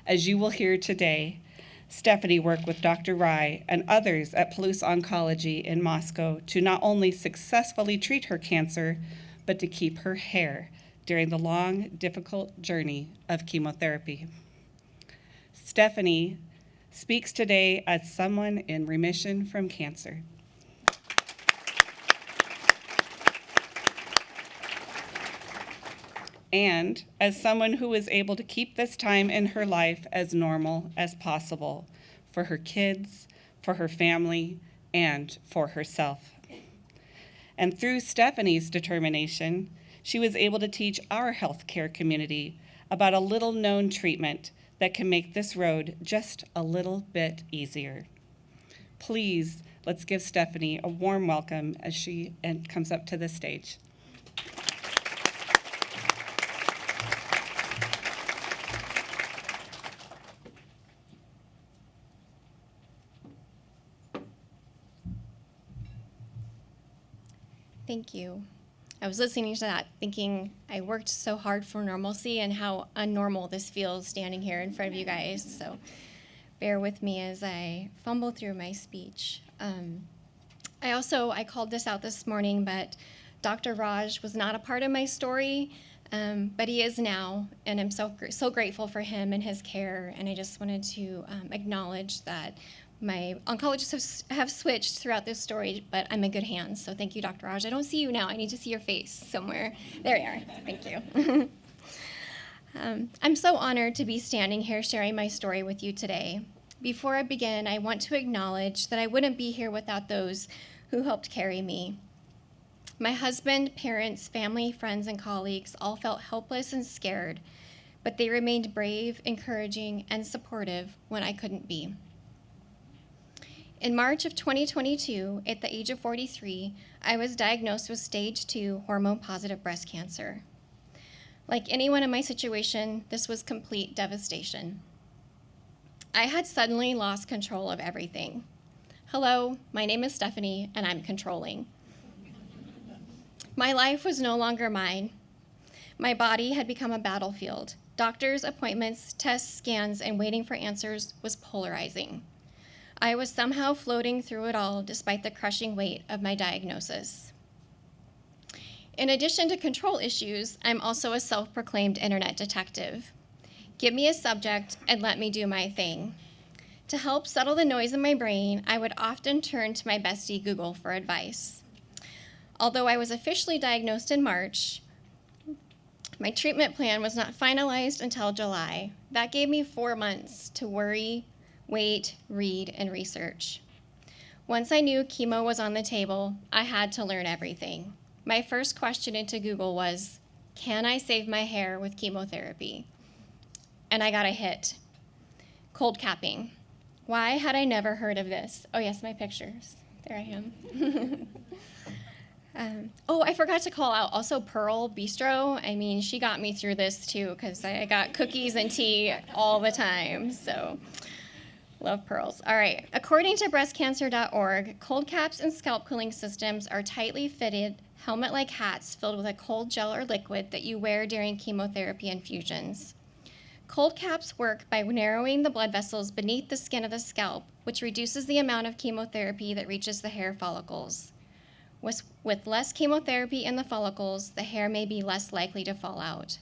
As you will hear today, Stephanie worked with Dr. Rai and others at Palouse Oncology in Moscow to not only successfully treat her cancer, but to keep her hair during the long, difficult journey of chemotherapy. Stephanie speaks today as someone in remission from cancer. And as someone who is able to keep this time in her life as normal as possible for her kids, for her family, and for herself. And through Stephanie's determination, she was able to teach our healthcare community about a little-known treatment that can make this road just a little bit easier. Please, let's give Stephanie a warm welcome as she comes up to the stage. Thank you. I was listening to that thinking I worked so hard for normalcy and how unnormal this feels standing here in front of you guys. So bear with me as I fumble through my speech. I called this out this morning, but Dr. Raj was not a part of my story, but he is now, and I'm so grateful for him and his care. And I just wanted to acknowledge that My oncologists have switched throughout this story, but I'm in good hands. So thank you, Dr. Raj. I don't see you now. I need to see your face somewhere. There you are. Thank you. I'm so honored to be standing here sharing my story with you today. Before I begin, I want to acknowledge that I wouldn't be here without those who helped carry me. My husband, parents, family, friends, and colleagues all felt helpless and scared, but they remained brave, encouraging, and supportive when I couldn't be. In March of 2022, at the age of 43, I was diagnosed with stage 2 hormone-positive breast cancer. Like anyone in my situation, this was complete devastation. I had suddenly lost control of everything. Hello, my name is Stephanie, and I'm controlling. My life was no longer mine. My body had become a battlefield. Doctors, appointments, tests, scans, and waiting for answers was polarizing. I was somehow floating through it all despite the crushing weight of my diagnosis. In addition to control issues, I'm also a self-proclaimed internet detective. Give me a subject and let me do my thing. To help settle the noise in my brain, I would often turn to my bestie Google for advice. Although I was officially diagnosed in March, my treatment plan was not finalized until July. That gave me 4 months to worry, wait, read, and research. Once I knew chemo was on the table, I had to learn everything. My first question into Google was, can I save my hair with chemotherapy? And I got a hit. Cold capping. Why had I never heard of this? Oh yes, my pictures. There I am. I forgot to call out also Pearl Bistro. I mean, she got me through this too because I got cookies and tea all the time, so love pearls. All right, according to breastcancer.org, cold caps and scalp cooling systems are tightly fitted, helmet-like hats filled with a cold gel or liquid that you wear during chemotherapy infusions. Cold caps work by narrowing the blood vessels beneath the skin of the scalp, which reduces the amount of chemotherapy that reaches the hair follicles. With less chemotherapy in the follicles, the hair may be less likely to fall out.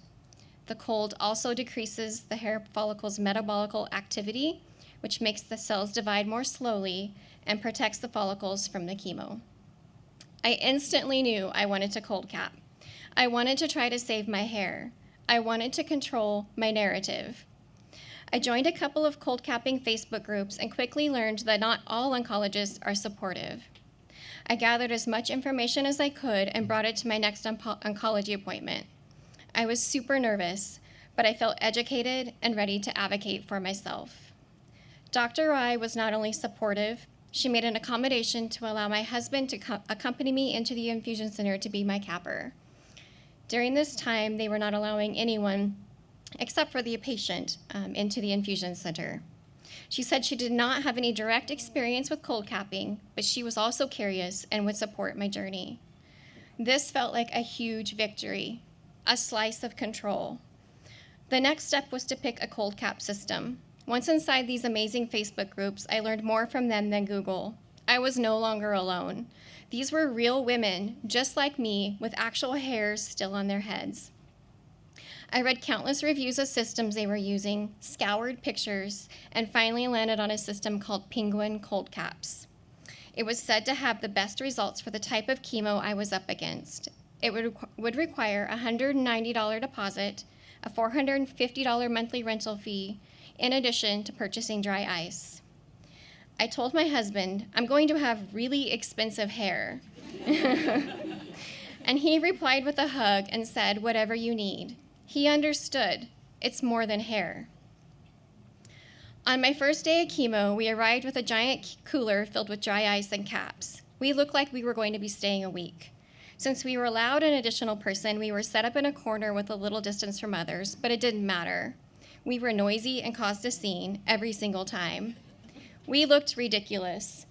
The cold also decreases the hair follicle's metabolic activity, which makes the cells divide more slowly and protects the follicles from the chemo. I instantly knew I wanted to cold cap. I wanted to try to save my hair. I wanted to control my narrative. I joined a couple of cold capping Facebook groups and quickly learned that not all oncologists are supportive. I gathered as much information as I could and brought it to my next oncology appointment. I was super nervous, but I felt educated and ready to advocate for myself. Dr. Rai was not only supportive, she made an accommodation to allow my husband to accompany me into the infusion center to be my capper. During this time, they were not allowing anyone, except for the patient, into the infusion center. She said she did not have any direct experience with cold capping, but she was also curious and would support my journey. This felt like a huge victory, a slice of control. The next step was to pick a cold cap system. Once inside these amazing Facebook groups, I learned more from them than Google. I was no longer alone. These were real women, just like me, with actual hairs still on their heads. I read countless reviews of systems they were using, scoured pictures, and finally landed on a system called Penguin Cold Caps. It was said to have the best results for the type of chemo I was up against. It would require a $190 deposit, a $450 monthly rental fee, in addition to purchasing dry ice. I told my husband, I'm going to have really expensive hair. And he replied with a hug and said, whatever you need. He understood. It's more than hair. On my first day of chemo, we arrived with a giant cooler filled with dry ice and caps. We looked like we were going to be staying a week. Since we were allowed an additional person, we were set up in a corner with a little distance from others, but it didn't matter. We were noisy and caused a scene every single time. We looked ridiculous.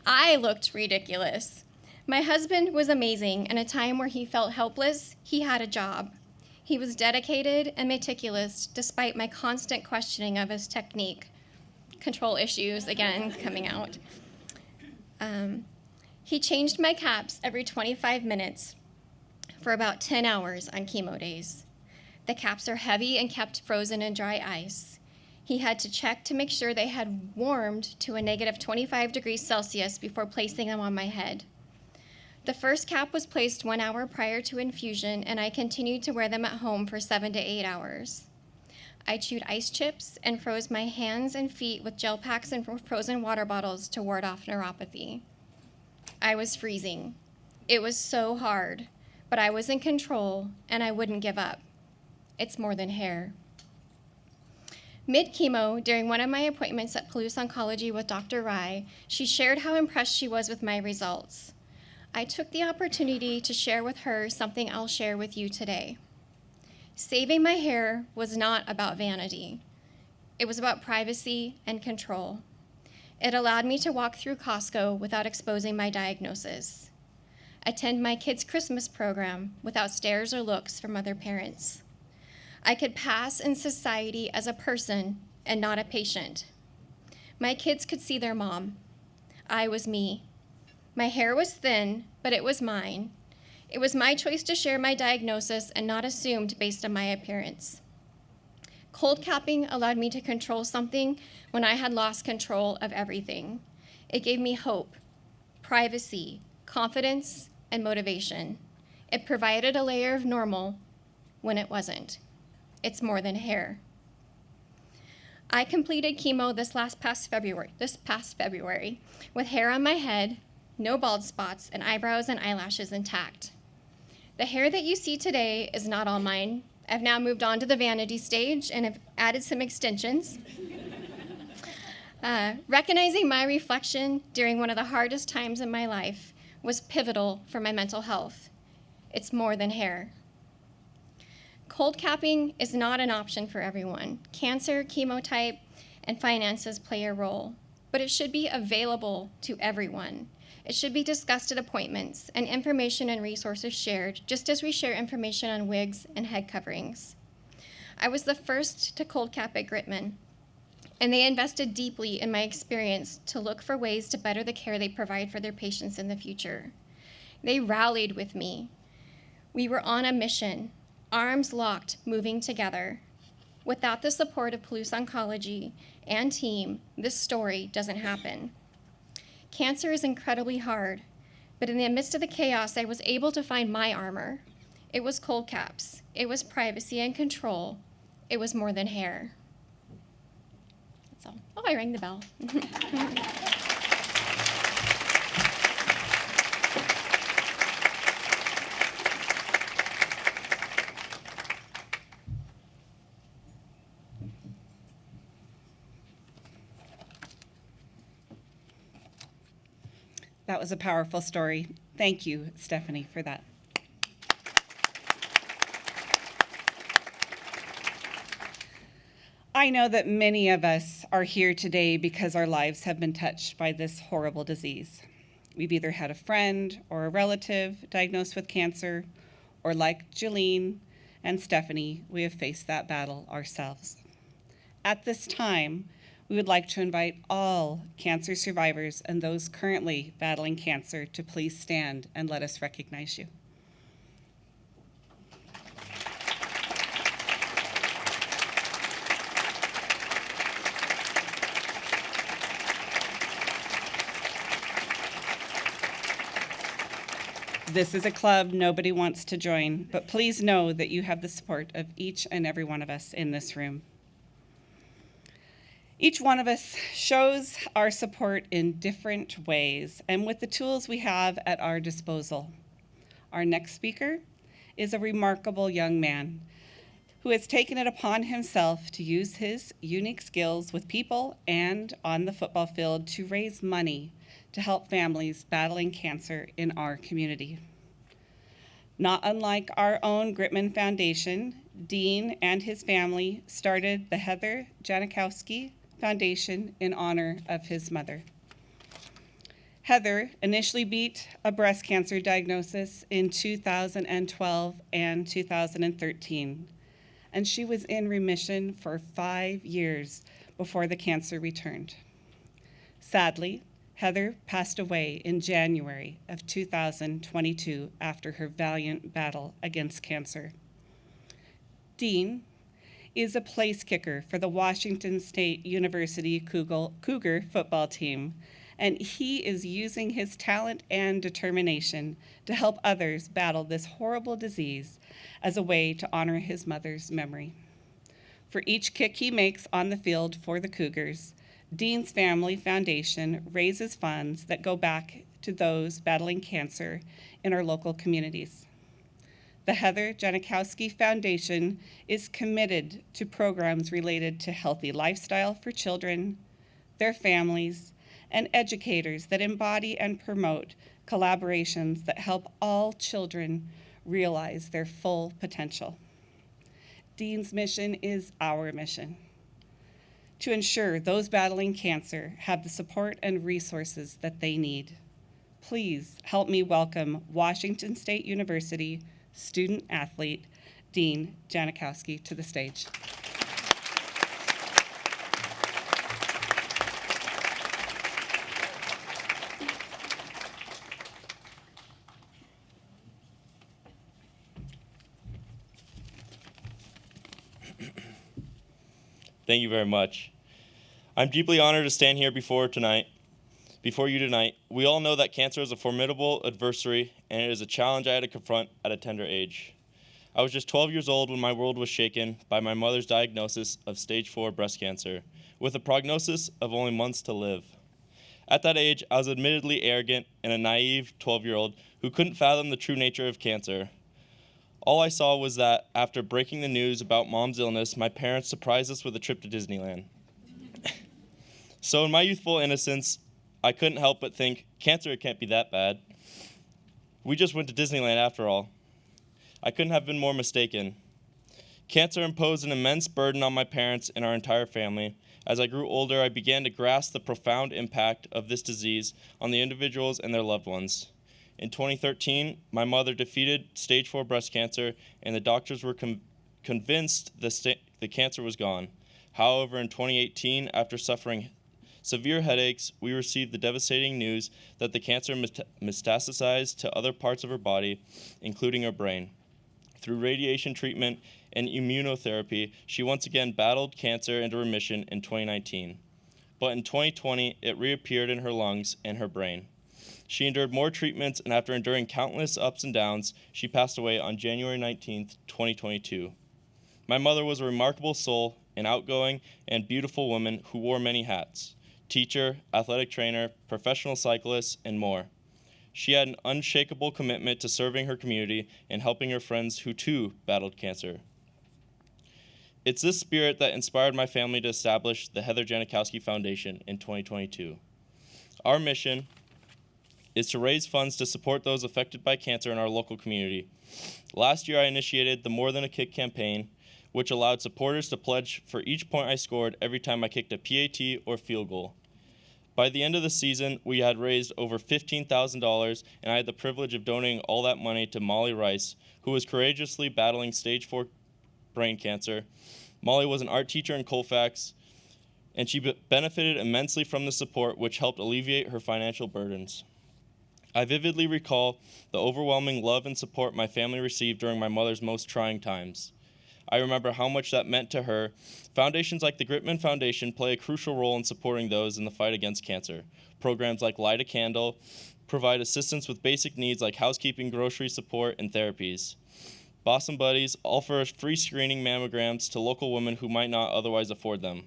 I looked ridiculous. My husband was amazing. In a time where he felt helpless, he had a job. He was dedicated and meticulous despite my constant questioning of his technique. Control issues, again, coming out. He changed my caps every 25 minutes for about 10 hours on chemo days. The caps are heavy and kept frozen in dry ice. He had to check to make sure they had warmed to a negative 25 degrees Celsius before placing them on my head. The first cap was placed 1 hour prior to infusion, and I continued to wear them at home for 7 to 8 hours. I chewed ice chips and froze my hands and feet with gel packs and frozen water bottles to ward off neuropathy. I was freezing. It was so hard, but I was in control and I wouldn't give up. It's more than hair. Mid-chemo, during one of my appointments at Palouse Oncology with Dr. Rai, she shared how impressed she was with my results. I took the opportunity to share with her something I'll share with you today. Saving my hair was not about vanity. It was about privacy and control. It allowed me to walk through Costco without exposing my diagnosis, attend my kids' Christmas program without stares or looks from other parents. I could pass in society as a person and not a patient. My kids could see their mom. I was me. My hair was thin, but it was mine. It was my choice to share my diagnosis and not assumed based on my appearance. Cold capping allowed me to control something when I had lost control of everything. It gave me hope, privacy, confidence, and motivation. It provided a layer of normal when it wasn't. It's more than hair. I completed chemo this past February, with hair on my head, no bald spots, and eyebrows and eyelashes intact. The hair that you see today is not all mine. I've now moved on to the vanity stage and have added some extensions. Recognizing my reflection during one of the hardest times in my life was pivotal for my mental health. It's more than hair. Cold capping is not an option for everyone. Cancer, chemotype, and finances play a role, but it should be available to everyone. It should be discussed at appointments and information and resources shared, just as we share information on wigs and head coverings. I was the first to cold cap at Gritman, and they invested deeply in my experience to look for ways to better the care they provide for their patients in the future. They rallied with me. We were on a mission, arms locked, moving together. Without the support of Palouse Oncology and team, this story doesn't happen. Cancer is incredibly hard, but in the midst of the chaos, I was able to find my armor. It was cold caps. It was privacy and control. It was more than hair. That's all. Oh, I rang the bell. That was a powerful story. Thank you, Stephanie, for that. I know that many of us are here today because our lives have been touched by this horrible disease. We've either had a friend or a relative diagnosed with cancer, or like Jolene and Stephanie, we have faced that battle ourselves. At this time, we would like to invite all cancer survivors and those currently battling cancer to please stand and let us recognize you. This is a club nobody wants to join, but please know that you have the support of each and every one of us in this room. Each one of us shows our support in different ways and with the tools we have at our disposal. Our next speaker is a remarkable young man who has taken it upon himself to use his unique skills with people and on the football field to raise money to help families battling cancer in our community. Not unlike our own Gritman Foundation, Dean and his family started the Heather Janikowski Foundation in honor of his mother. Heather initially beat a breast cancer diagnosis in 2012 and 2013, and she was in remission for 5 years before the cancer returned. Sadly, Heather passed away in January of 2022 after her valiant battle against cancer. Dean is a place kicker for the Washington State University Cougar football team, and he is using his talent and determination to help others battle this horrible disease as a way to honor his mother's memory. For each kick he makes on the field for the Cougars, Dean's Family Foundation raises funds that go back to those battling cancer in our local communities. The Heather Janikowski Foundation is committed to programs related to healthy lifestyle for children, their families, and educators that embody and promote collaborations that help all children realize their full potential. Dean's mission is our mission: to ensure those battling cancer have the support and resources that they need. Please help me welcome Washington State University student athlete Dean Janikowski to the stage. Thank you very much. I'm deeply honored to stand here before you tonight. We all know that cancer is a formidable adversary, and it is a challenge I had to confront at a tender age. I was just 12 years old when my world was shaken by my mother's diagnosis of stage 4 breast cancer, with a prognosis of only months to live. At that age, I was admittedly arrogant and a naive 12-year-old who couldn't fathom the true nature of cancer. All I saw was that after breaking the news about Mom's illness, my parents surprised us with a trip to Disneyland. So in my youthful innocence, I couldn't help but think, cancer can't be that bad. We just went to Disneyland after all. I couldn't have been more mistaken. Cancer imposed an immense burden on my parents and our entire family. As I grew older, I began to grasp the profound impact of this disease on the individuals and their loved ones. In 2013, my mother defeated stage 4 breast cancer, and the doctors were convinced the cancer was gone. However, in 2018, after suffering severe headaches, we received the devastating news that the cancer metastasized to other parts of her body, including her brain. Through radiation treatment and immunotherapy, she once again battled cancer into remission in 2019. But in 2020, it reappeared in her lungs and her brain. She endured more treatments, and after enduring countless ups and downs, she passed away on January 19th, 2022. My mother was a remarkable soul, an outgoing and beautiful woman who wore many hats: teacher, athletic trainer, professional cyclist, and more. She had an unshakable commitment to serving her community and helping her friends who too battled cancer. It's this spirit that inspired my family to establish the Heather Janikowski Foundation in 2022. Our mission is to raise funds to support those affected by cancer in our local community. Last year, I initiated the More Than a Kick campaign, which allowed supporters to pledge for each point I scored every time I kicked a PAT or field goal. By the end of the season, we had raised over $15,000, and I had the privilege of donating all that money to Molly Rice, who was courageously battling stage 4 brain cancer. Molly was an art teacher in Colfax, and she benefited immensely from the support, which helped alleviate her financial burdens. I vividly recall the overwhelming love and support my family received during my mother's most trying times. I remember how much that meant to her. Foundations like the Gritman Foundation play a crucial role in supporting those in the fight against cancer. Programs like Light a Candle provide assistance with basic needs like housekeeping, grocery support, and therapies. Boston Buddies offer free screening mammograms to local women who might not otherwise afford them.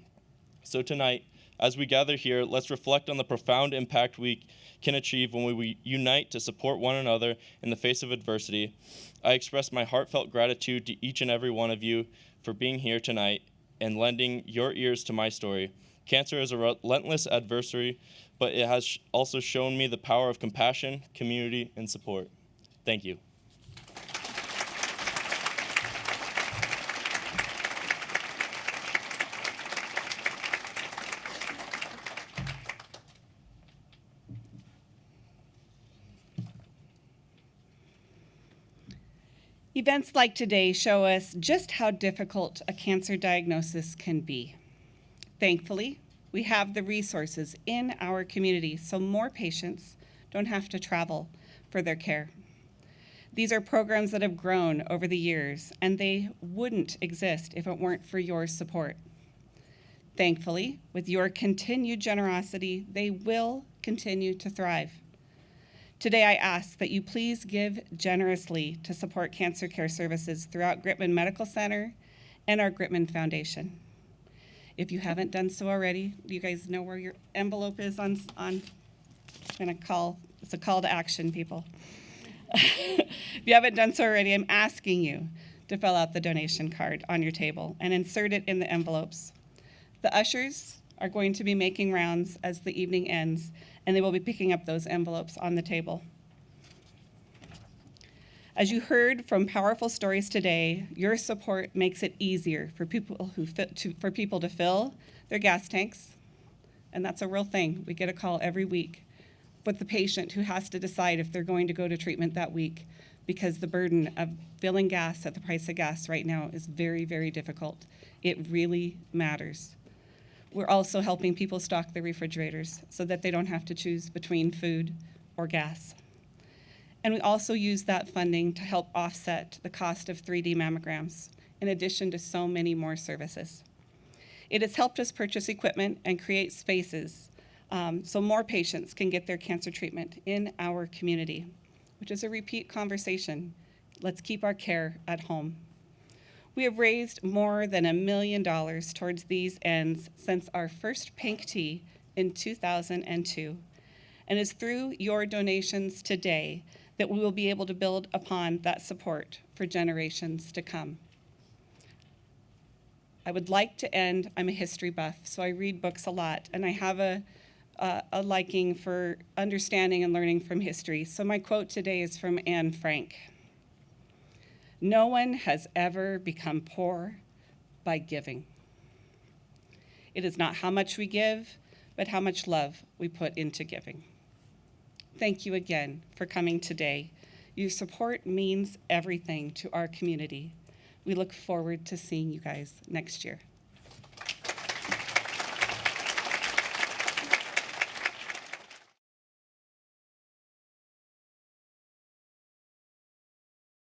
So tonight, as we gather here, let's reflect on the profound impact we can achieve when we unite to support one another in the face of adversity. I express my heartfelt gratitude to each and every one of you for being here tonight and lending your ears to my story. Cancer is a relentless adversary, but it has also shown me the power of compassion, community, and support. Thank you. Events like today show us just how difficult a cancer diagnosis can be. Thankfully, we have the resources in our community so more patients don't have to travel for their care. These are programs that have grown over the years, and they wouldn't exist if it weren't for your support. Thankfully, with your continued generosity, they will continue to thrive. Today, I ask that you please give generously to support cancer care services throughout Gritman Medical Center and our Gritman Foundation. If you haven't done so already, you guys know where your envelope is on it's a call to action, people. If you haven't done so already, I'm asking you to fill out the donation card on your table and insert it in the envelopes. The ushers are going to be making rounds as the evening ends, and they will be picking up those envelopes on the table. As you heard from powerful stories today, your support makes it easier for people to fill their gas tanks, and that's a real thing. We get a call every week with the patient who has to decide if they're going to go to treatment that week, because the burden of filling gas at the price of gas right now is very, very difficult. It really matters. We're also helping people stock their refrigerators so that they don't have to choose between food or gas. And we also use that funding to help offset the cost of 3D mammograms, in addition to so many more services. It has helped us purchase equipment and create spaces so more patients can get their cancer treatment in our community, which is a repeat conversation. Let's keep our care at home. We have raised more than $1 million towards these ends since our first pink tea in 2002. And it's through your donations today that we will be able to build upon that support for generations to come. I would like to end, I'm a history buff, so I read books a lot, and I have a liking for understanding and learning from history. So my quote today is from Anne Frank. No one has ever become poor by giving. It is not how much we give, but how much love we put into giving. Thank you again for coming today. Your support means everything to our community. We look forward to seeing you guys next year.